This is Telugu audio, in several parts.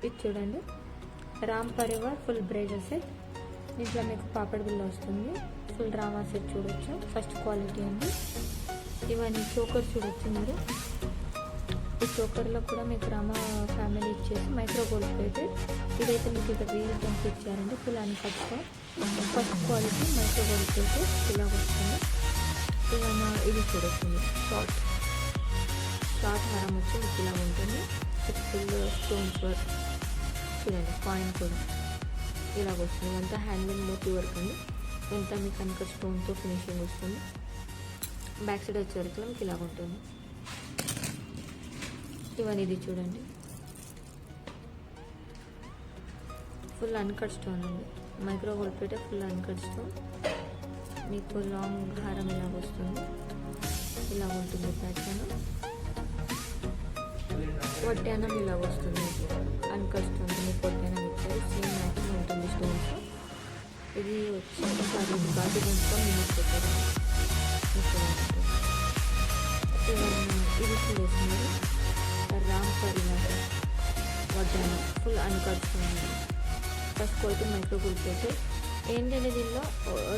ఇది చూడండి, రామ్ పరివార్ ఫుల్ బ్రేజర్ సెట్. దీంట్లో మీకు పాపడ్ బిల్ల వస్తుంది. ఫుల్ డ్రామా సెట్ చూడొచ్చు, ఫస్ట్ క్వాలిటీ అండి. ఇవన్నీ చోకర్ చూడొచ్చు మీరు. ఈ చోకర్లో కూడా మీకు రామా ఫ్యామిలీ ఇచ్చేసి మైక్రో గోల్డ్ ప్లేటెడ్. ఇదైతే మీకు ఇక్కడ రీల్ టెన్స్ ఇచ్చారండి, ఫుల్ అని కట్తో. First quality micro gold plated ఇలా వస్తుంది. ఇవన్నీ ఇది చూడొచ్చు, షార్ట్ హారం వచ్చి మీకు ఇలా ఉంటుంది. ఫుల్ స్టోన్స్ వర్క్ చూడండి, కాయిన్ కూడా ఇలాగ వస్తుంది. ఇదంతా హ్యాండ్లూమ్ మోతీ వర్క్ అండి. ఇదంతా మీకు కనుక స్టోన్తో ఫినిషింగ్ వస్తుంది. బ్యాక్ సైడ్ వచ్చేవరకు మీకు ఇలాగ ఉంటుంది. ఇవన్నీ ఇది చూడండి, ఫుల్ అన్కట్ స్టోన్ అండి. Micro gold plate full uncut stone. మీకు లాంగ్ హారం ఇలాగ వస్తుంది, ఇలా ఉంటుంది ప్యాటర్న్. వడ్డానం ఇలా వస్తుంది, అన్కట్ స్టోన్ మీకు వడ్డానం ఇచ్చారు. సేమ్ మ్యాచింగ్ ఉంటుంది స్టోన్స్. ఇది వచ్చి ఒకసారి ఘాటి గుంచుకొని యూజ్ పెట్టారు. ఇది చూడొస్తుంది, రామ్ పరివార్ వడ్డానం full uncut stone. First quality micro gold plate. ఏంటంటే దీనిలో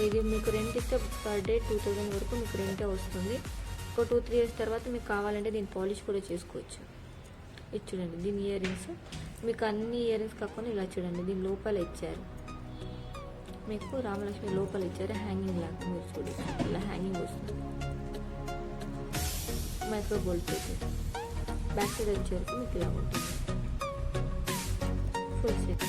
ఇది మీకు రెంట్ ఇస్తే పర్ డే 2000 వరకు మీకు రెంటే వస్తుంది. ఒక 2-3 ఇయర్స్ తర్వాత మీకు కావాలంటే దీని పాలిష్ కూడా చేసుకోవచ్చు. ఇది చూడండి, దీని ఇయర్ రింగ్స్ మీకు అన్ని ఇయర్ రింగ్స్ కాకుండా ఇలా చూడండి, దీని లోపల ఇచ్చారు. మీకు రామలక్ష్మి లోపల ఇచ్చారు హ్యాంగింగ్ లాగా. మీరు చూడండి, ఇలా హ్యాంగింగ్ వస్తుంది. Micro gold plate. Back side వచ్చేవరకు మీకు ఇలా ఉంటుంది ఫుల్ సెట్.